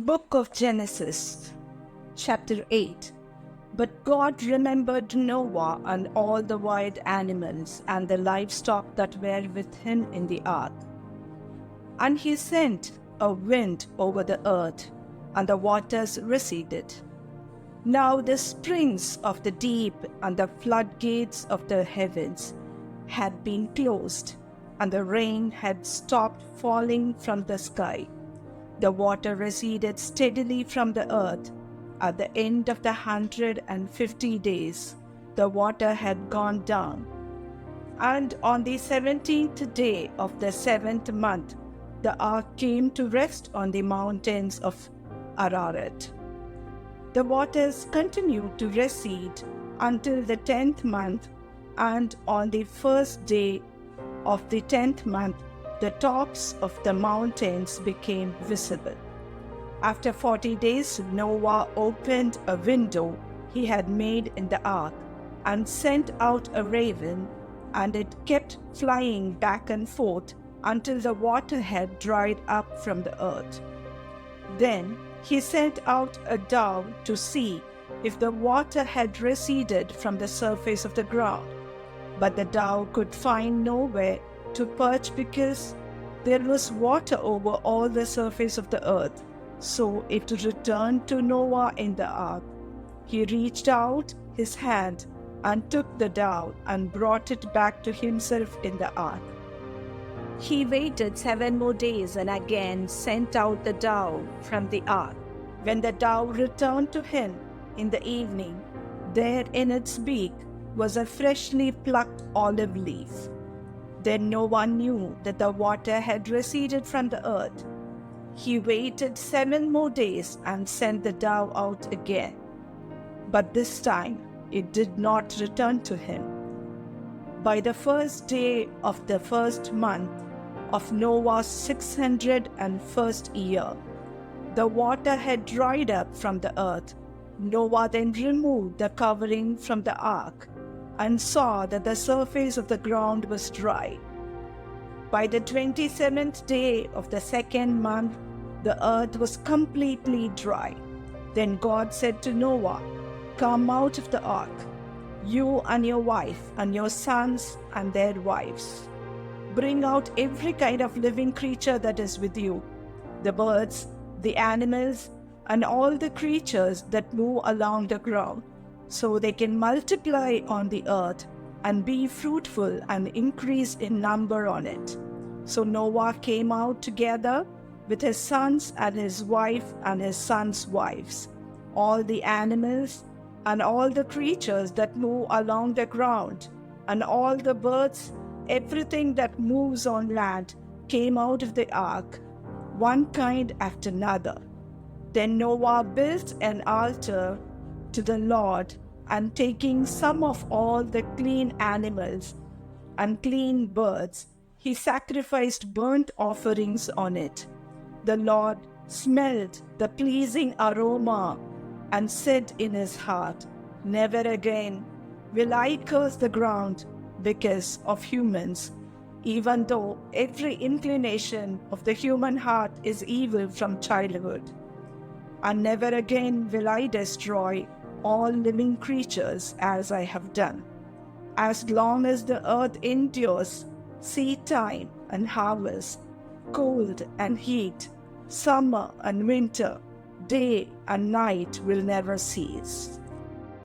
Book of Genesis, chapter 8. But God remembered Noah and all the wild animals and the livestock that were with him in the ark. And he sent a wind over the earth, and the waters receded. Now the springs of the deep and the floodgates of the heavens had been closed, and the rain had stopped falling from the sky. The water receded steadily from the earth. At the end of the 150 days, the water had gone down. And on the 17th day of the 7th month, the ark came to rest on the mountains of Ararat. The waters continued to recede until the 10th month, and on the first day of the 10th month, the tops of the mountains became visible. After 40 days, Noah opened a window he had made in the ark and sent out a raven, and it kept flying back and forth until the water had dried up from the earth. Then he sent out a dove to see if the water had receded from the surface of the ground. But the dove could find nowhere to perch because there was water over all the surface of the earth. So it returned to Noah in the ark. He reached out his hand and took the dove and brought it back to himself in the ark. He waited 7 more days and again sent out the dove from the ark. When the dove returned to him in the evening, there in its beak was a freshly plucked olive leaf. Then no one knew that the water had receded from the earth. He waited 7 more days and sent the dove out again. But this time it did not return to him. By the first day of the first month of Noah's 601st year, the water had dried up from the earth. Noah then removed the covering from the ark and saw that the surface of the ground was dry. By the 27th day of the 2nd month, the earth was completely dry. Then God said to Noah, "Come out of the ark, you and your wife and your sons and their wives. Bring out every kind of living creature that is with you, the birds, the animals, and all the creatures that move along the ground, so they can multiply on the earth and be fruitful and increase in number on it." So Noah came out together with his sons and his wife and his sons' wives. All the animals and all the creatures that move along the ground and all the birds, everything that moves on land, came out of the ark, one kind after another. Then Noah built an altar to the Lord, and taking some of all the clean animals and clean birds, he sacrificed burnt offerings on it. The Lord smelled the pleasing aroma and said in his heart, "Never again will I curse the ground because of humans, even though every inclination of the human heart is evil from childhood. And never again will I destroy all living creatures as I have done. As long as the earth endures, seed time and harvest, cold and heat, summer and winter, day and night will never cease."